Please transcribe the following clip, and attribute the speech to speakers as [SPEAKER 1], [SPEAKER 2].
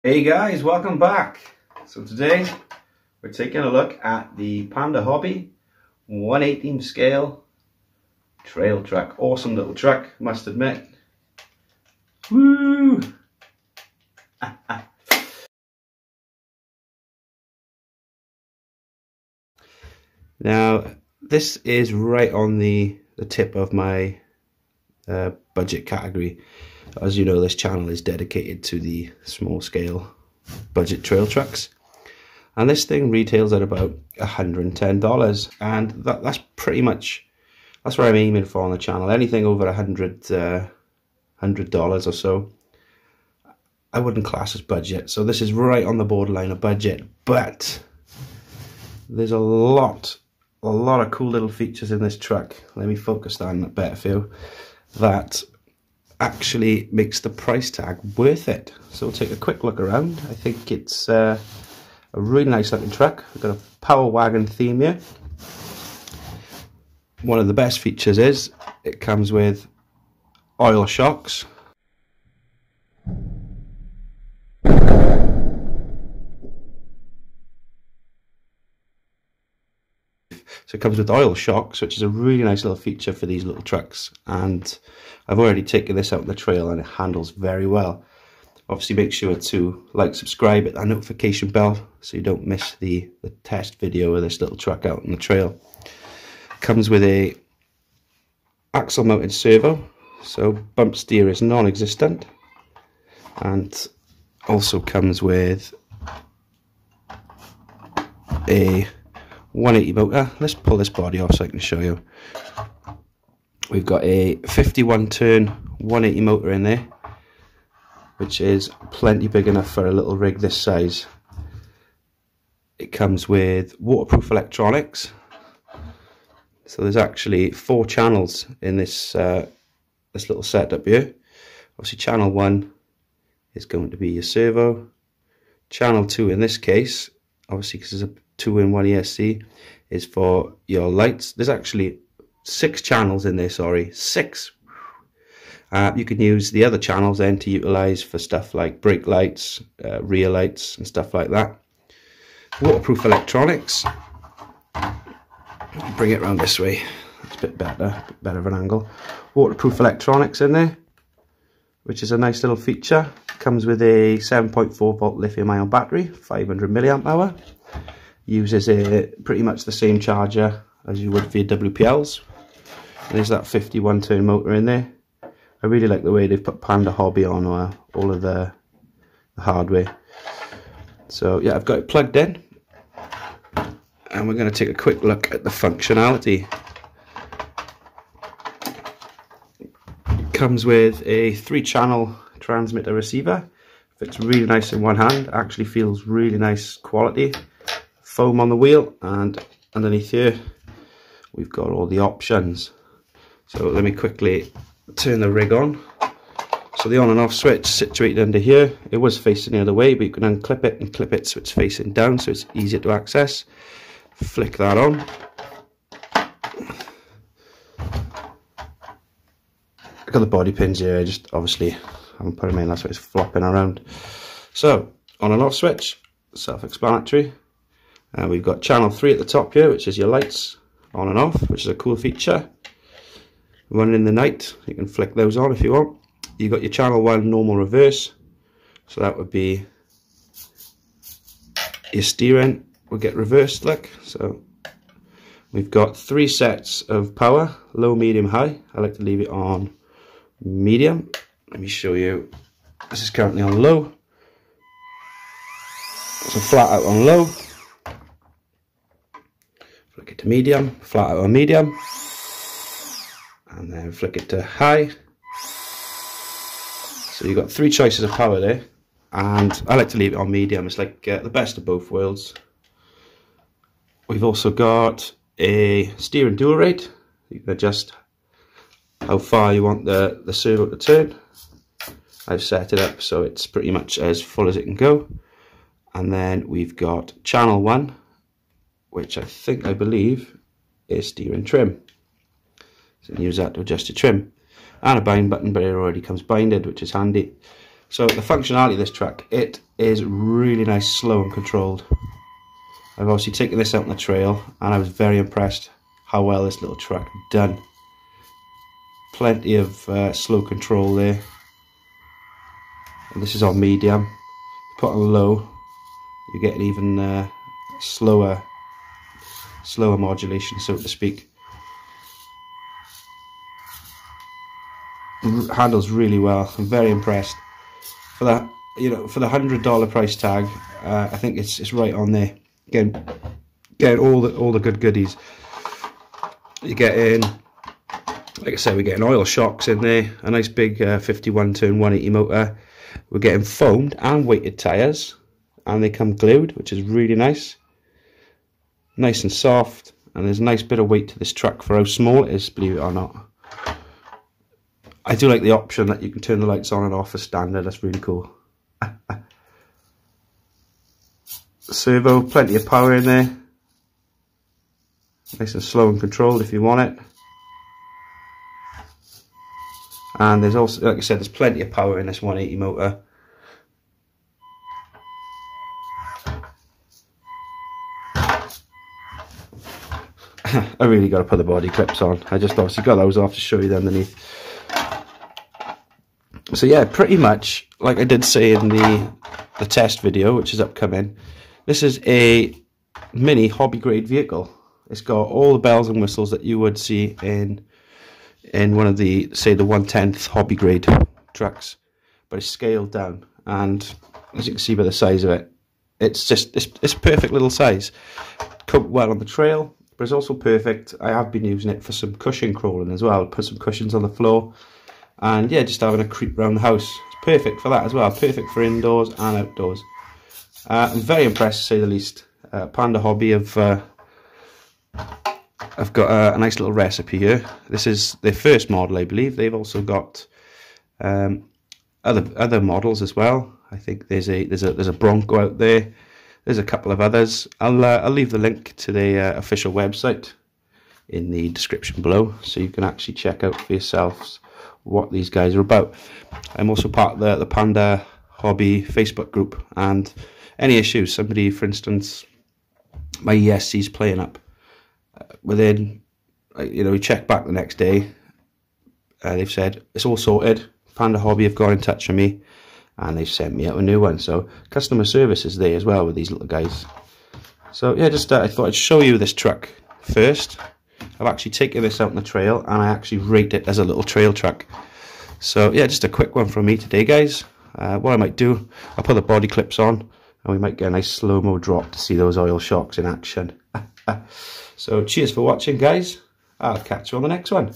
[SPEAKER 1] Hey guys, welcome back. So today we're taking a look at the Panda Hobby 1/18 scale trail truck. Awesome little truck, must admit. Woo! Now this is right on the tip of my budget category. As you know, this channel is dedicated to the small scale budget trail trucks, and this thing retails at about $110, and that's pretty much, that's what I'm aiming for on the channel. Anything over $100 or so I wouldn't class as budget, so this is right on the borderline of budget. But there's a lot of cool little features in this truck. Let me focus on a better few that actually makes the price tag worth it. So we'll take a quick look around. I think it's a really nice looking truck. We've got a power wagon theme here. One of the best features is it comes with oil shocks. So it comes with oil shocks, which is a really nice little feature for these little trucks, and I've already taken this out on the trail and it handles very well. Obviously make sure to like, subscribe, hit that notification bell so you don't miss the test video of this little truck out on the trail. Comes with a axle mounted servo, so bump steer is non-existent, and also comes with a 180 motor. Let's pull this body off so I can show you. We've got a 51 turn 180 motor in there, which is plenty big enough for a little rig this size. It comes with waterproof electronics, so there's actually 4 channels in this this little setup here. Obviously channel 1 is going to be your servo. Channel 2 in this case, obviously because it's a 2-in-1 ESC, is for your lights. There's actually 6 channels in there, sorry, 6. You can use the other channels then to utilize for stuff like brake lights, rear lights and stuff like that. Waterproof electronics. Bring it around this way, it's a bit better of an angle. Waterproof electronics in there, which is a nice little feature. Comes with a 7.4 volt lithium ion battery, 500 milliamp hour. Uses pretty much the same charger as you would for your WPLs. And there's that 51 turn motor in there. I really like the way they've put Panda Hobby on all of the hardware. So yeah, I've got it plugged in, and we're going to take a quick look at the functionality. It comes with a 3-channel transmitter receiver. Fits really nice in one hand. Actually feels really nice quality. Foam on the wheel, and underneath here we've got all the options. So let me quickly turn the rig on. So the on and off switch situated under here. It was facing the other way, but you can unclip it and clip it so it's facing down, so it's easier to access. Flick that on. I've got the body pins here, I just obviously haven't put them in, that's why it's flopping around. So on and off switch, self-explanatory. We've got channel 3 at the top here, which is your lights on and off, which is a cool feature. Running in the night, you can flick those on if you want. You've got your channel 1 normal reverse, so that would be your steering will get reversed, look. So we've got 3 sets of power, low, medium, high. I like to leave it on medium. Let me show you. This is currently on low, so flat out on low. Flick it to medium, flat out on medium, and then flick it to high. So you've got 3 choices of power there, and I like to leave it on medium. It's like the best of both worlds. We've also got a steering dual rate. You can adjust how far you want the servo to turn. I've set it up so it's pretty much as full as it can go. And then we've got channel 1, which I believe is steering trim. So you can use that to adjust your trim. And a bind button, but it already comes binded, which is handy. So the functionality of this truck, it is really nice, slow and controlled. I've obviously taken this out on the trail and I was very impressed how well this little truck done. Plenty of slow control there. And this is on medium. Put on low, you get an even slower modulation, so to speak. Handles really well. I'm very impressed. For that, you know, for the $100 price tag, I think it's right on there. Getting all the good goodies. You get in, like I said, we're getting oil shocks in there, a nice big 51 turn 180 motor. We're getting foamed and weighted tyres, and they come glued, which is really nice. Nice and soft, and there's a nice bit of weight to this truck for how small it is, believe it or not. I do like the option that you can turn the lights on and off as standard. That's really cool. Servo, plenty of power in there. Nice and slow and controlled if you want it. And there's also, like I said, there's plenty of power in this 180 motor. I really got to put the body clips on. I just obviously got those off to show you underneath. So yeah, pretty much like I did say in the test video, which is upcoming, this is a mini hobby grade vehicle. It's got all the bells and whistles that you would see in one of the, say, the 1/10 hobby grade trucks, but it's scaled down. And as you can see by the size of it, it's a perfect little size. Cope well on the trail, but it's also perfect. I have been using it for some cushion crawling as well. Put some cushions on the floor, and yeah, just having a creep around the house. It's perfect for that as well. Perfect for indoors and outdoors. I'm very impressed, to say the least. Panda Hobby I've got a nice little recipe here. This is their first model, I believe. They've also got other models as well. I think there's a Bronco out there. There's a couple of others. I'll leave the link to the official website in the description below, so you can actually check out for yourselves what these guys are about. I'm also part of the Panda Hobby Facebook group, and any issues, somebody, for instance, my ESC's playing up. Within, you know, we check back the next day. They've said it's all sorted. Panda Hobby have got in touch with me, and they've sent me out a new one. So customer service is there as well with these little guys. So yeah, just I thought I'd show you this truck first. I've actually taken this out on the trail, and I actually rate it as a little trail truck. So yeah, just a quick one from me today, guys. What I might do, I'll put the body clips on, and we might get a nice slow-mo drop to see those oil shocks in action. So cheers for watching, guys. I'll catch you on the next one.